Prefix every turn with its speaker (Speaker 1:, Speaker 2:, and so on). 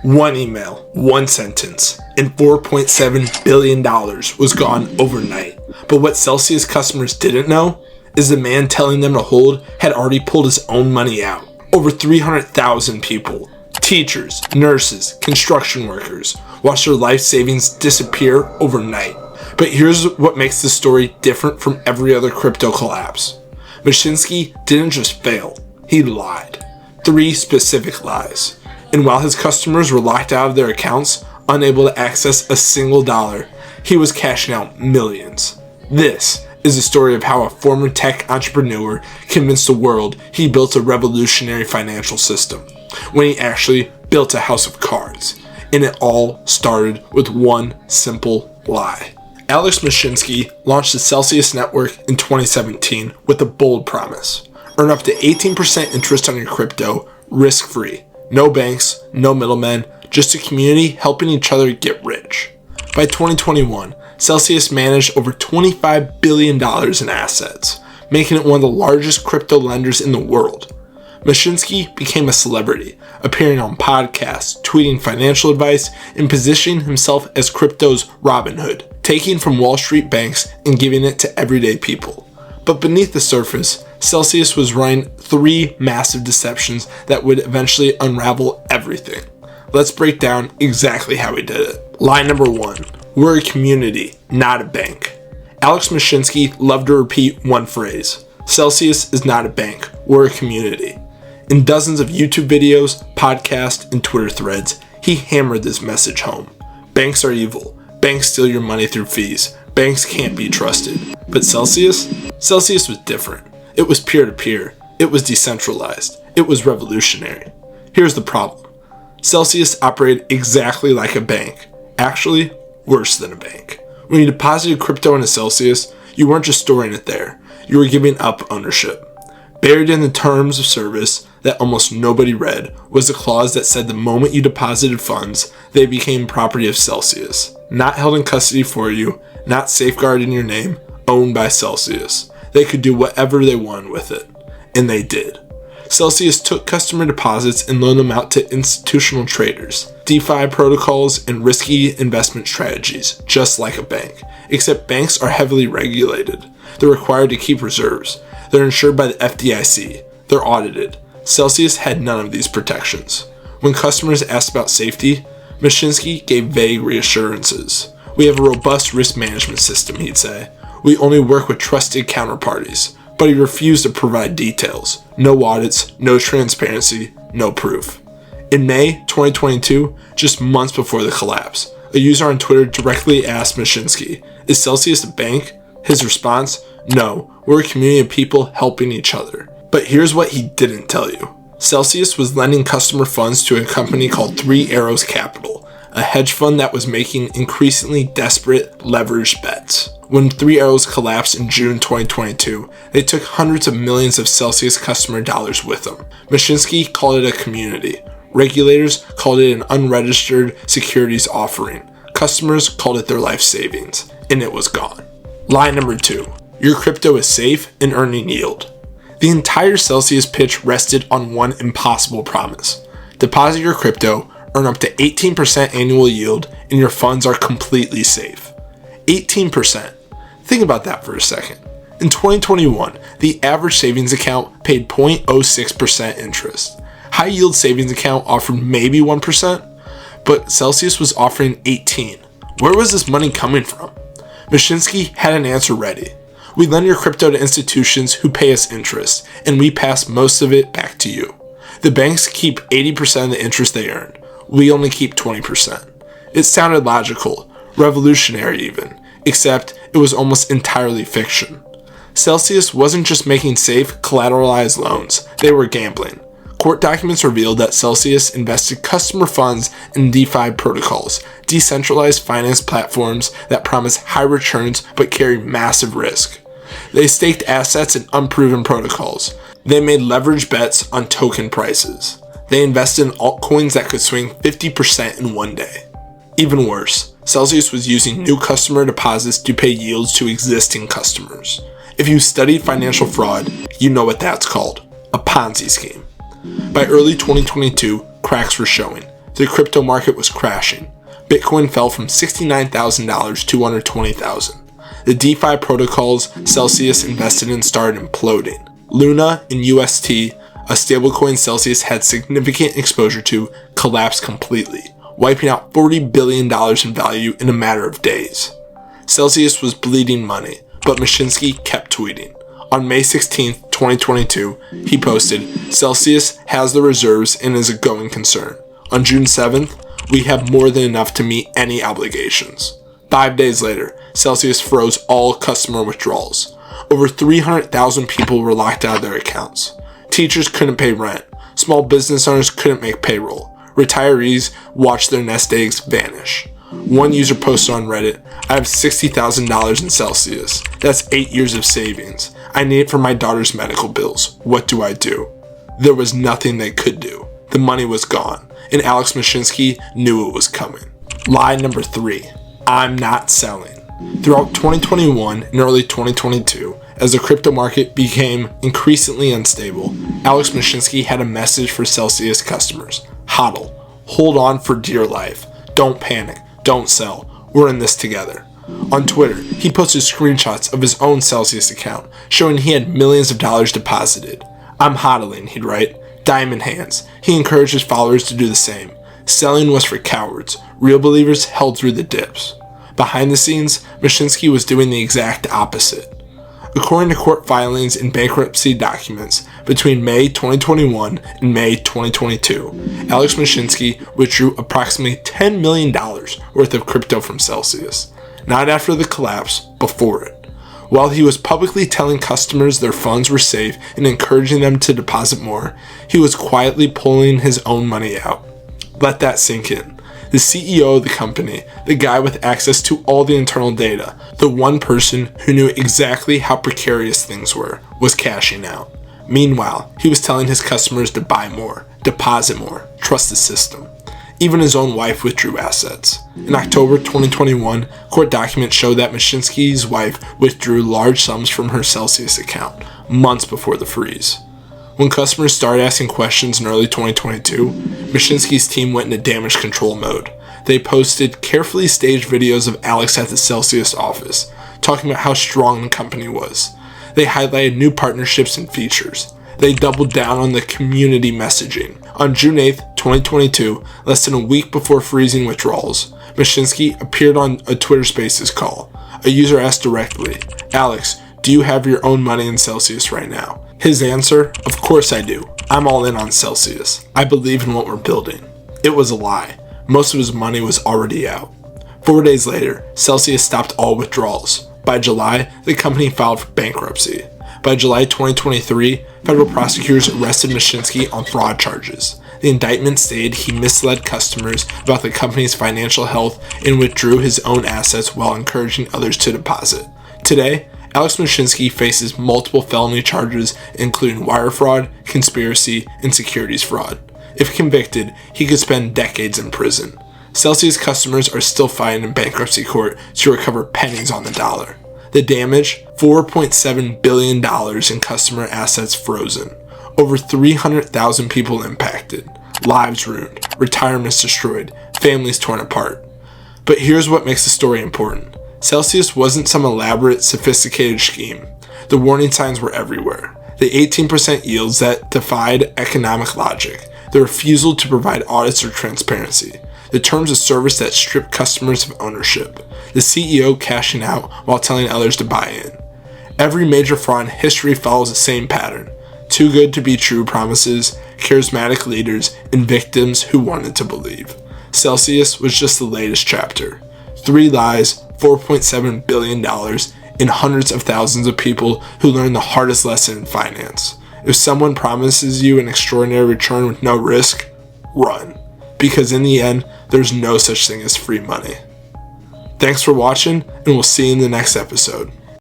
Speaker 1: One email, one sentence, and $4.7 billion was gone overnight. But what Celsius customers didn't know is the man telling them to hold had already pulled his own money out. Over 300,000 people, teachers, nurses, construction workers, watched their life savings disappear overnight. But here's what makes this story different from every other crypto collapse. Mashinsky didn't just fail, he lied. 3 specific lies. And while his customers were locked out of their accounts, unable to access a single dollar, he was cashing out millions. This is a story of how a former tech entrepreneur convinced the world he built a revolutionary financial system, when he actually built a house of cards. And it all started with one simple lie. Alex Mashinsky launched the Celsius network in 2017 with a bold promise. Earn up to 18% interest on your crypto, risk-free. No banks, no middlemen, just a community helping each other get rich. By 2021, Celsius managed over $25 billion in assets, making it one of the largest crypto lenders in the world. Mashinsky became a celebrity, appearing on podcasts, tweeting financial advice, and positioning himself as crypto's Robin Hood, taking from Wall Street banks and giving it to everyday people. But beneath the surface, Celsius was running 3 massive deceptions that would eventually unravel everything. Let's break down exactly how he did it. Lie number 1. We're a community, not a bank. Alex Mashinsky loved to repeat one phrase. Celsius is not a bank, we're a community. In dozens of YouTube videos, podcasts, and Twitter threads, he hammered this message home. Banks are evil. Banks steal your money through fees. Banks can't be trusted. But Celsius was different. It was peer-to-peer. It was decentralized. It was revolutionary. Here's the problem. Celsius operated exactly like a bank. Actually, worse than a bank. When you deposited crypto into Celsius, you weren't just storing it there. You were giving up ownership. Buried in the terms of service that almost nobody read was a clause that said the moment you deposited funds, they became property of Celsius. Not held in custody for you, not safeguarded in your name, owned by Celsius. They could do whatever they wanted with it. And they did. Celsius took customer deposits and loaned them out to institutional traders, DeFi protocols, and risky investment strategies, just like a bank. Except banks are heavily regulated. They're required to keep reserves. They're insured by the FDIC. They're audited. Celsius had none of these protections. When customers asked about safety, Mashinsky gave vague reassurances. We have a robust risk management system, he'd say. We only work with trusted counterparties. But he refused to provide details. No audits, no transparency, no proof. In May 2022, just months before the collapse, a user on Twitter directly asked Mashinsky, "Is Celsius a bank?" His response, "No, we're a community of people helping each other." But here's what he didn't tell you. Celsius was lending customer funds to a company called 3 Arrows Capital, a hedge fund that was making increasingly desperate, leveraged bets. When 3 Arrows collapsed in June 2022, they took hundreds of millions of Celsius customer dollars with them. Mashinsky called it a community. Regulators called it an unregistered securities offering. Customers called it their life savings. And it was gone. Lie number 2. Your crypto is safe and earning yield. The entire Celsius pitch rested on one impossible promise. Deposit your crypto, earn up to 18% annual yield, and your funds are completely safe. 18%. Think about that for a second. In 2021, the average savings account paid 0.06% interest. High yield savings account offered maybe 1%, but Celsius was offering 18%. Where was this money coming from? Mashinsky had an answer ready. We lend your crypto to institutions who pay us interest, and we pass most of it back to you. The banks keep 80% of the interest they earn. We only keep 20%. It sounded logical, revolutionary even, except it was almost entirely fiction. Celsius wasn't just making safe, collateralized loans, they were gambling. Court documents revealed that Celsius invested customer funds in DeFi protocols, decentralized finance platforms that promise high returns but carry massive risk. They staked assets in unproven protocols. They made leveraged bets on token prices. They invested in altcoins that could swing 50% in one day. Even worse, Celsius was using new customer deposits to pay yields to existing customers. If you studied financial fraud, you know what that's called. A Ponzi scheme. By early 2022, cracks were showing. the crypto market was crashing. Bitcoin fell from $69,000 to under $20,000. The DeFi protocols Celsius invested in started imploding. Luna and UST, a stablecoin Celsius had significant exposure to, collapsed completely, wiping out $40 billion in value in a matter of days. Celsius was bleeding money, but Mashinsky kept tweeting. On May 16, 2022, he posted, "Celsius has the reserves and is a going concern. On June 7th, we have more than enough to meet any obligations." 5 days later, Celsius froze all customer withdrawals. Over 300,000 people were locked out of their accounts. Teachers couldn't pay rent. Small business owners couldn't make payroll. Retirees watched their nest eggs vanish. One user posted on Reddit, "I have $60,000 in Celsius. That's 8 years of savings. I need it for my daughter's medical bills. What do I do?" There was nothing they could do. The money was gone, and Alex Mashinsky knew it was coming. Lie number 3. I'm not selling. Throughout 2021 and early 2022, as the crypto market became increasingly unstable, Alex Mashinsky had a message for Celsius customers. HODL. Hold on for dear life. Don't panic. Don't sell. We're in this together. On Twitter, he posted screenshots of his own Celsius account, showing he had millions of dollars deposited. "I'm hodling," he'd write. "Diamond hands." He encouraged his followers to do the same. Selling was for cowards. Real believers held through the dips. Behind the scenes, Mashinsky was doing the exact opposite. According to court filings and bankruptcy documents, between May 2021 and May 2022, Alex Mashinsky withdrew approximately $10 million worth of crypto from Celsius. Not after the collapse, before it. While he was publicly telling customers their funds were safe and encouraging them to deposit more, he was quietly pulling his own money out. Let that sink in. The CEO of the company, the guy with access to all the internal data, the one person who knew exactly how precarious things were, was cashing out. Meanwhile, he was telling his customers to buy more, deposit more, trust the system. Even his own wife withdrew assets. In October 2021, court documents show that Mashinsky's wife withdrew large sums from her Celsius account, months before the freeze. When customers started asking questions in early 2022, Mashinsky's team went into damage control mode. They posted carefully staged videos of Alex at the Celsius office, talking about how strong the company was. They highlighted new partnerships and features. They doubled down on the community messaging. On June 8, 2022, less than a week before freezing withdrawals, Mashinsky appeared on a Twitter Spaces call. A user asked directly, "Alex, do you have your own money in Celsius right now?" His answer, "Of course I do. I'm all in on Celsius. I believe in what we're building." It was a lie. Most of his money was already out. 4 days later, Celsius stopped all withdrawals. By July, the company filed for bankruptcy. By July 2023, federal prosecutors arrested Mashinsky on fraud charges. The indictment stated he misled customers about the company's financial health and withdrew his own assets while encouraging others to deposit. Today, Alex Mashinsky faces multiple felony charges, including wire fraud, conspiracy, and securities fraud. If convicted, he could spend decades in prison. Celsius customers are still fighting in bankruptcy court to recover pennies on the dollar. The damage? $4.7 billion in customer assets frozen. Over 300,000 people impacted. Lives ruined. Retirements destroyed. Families torn apart. But here's what makes the story important. Celsius wasn't some elaborate, sophisticated scheme. The warning signs were everywhere. The 18% yields that defied economic logic. The refusal to provide audits or transparency. The terms of service that stripped customers of ownership. The CEO cashing out while telling others to buy in. Every major fraud in history follows the same pattern. Too good to be true promises, charismatic leaders, and victims who wanted to believe. Celsius was just the latest chapter. 3 lies, $4.7 billion, and hundreds of thousands of people who learned the hardest lesson in finance. If someone promises you an extraordinary return with no risk, run. Because in the end, there's no such thing as free money. Thanks for watching, and we'll see you in the next episode.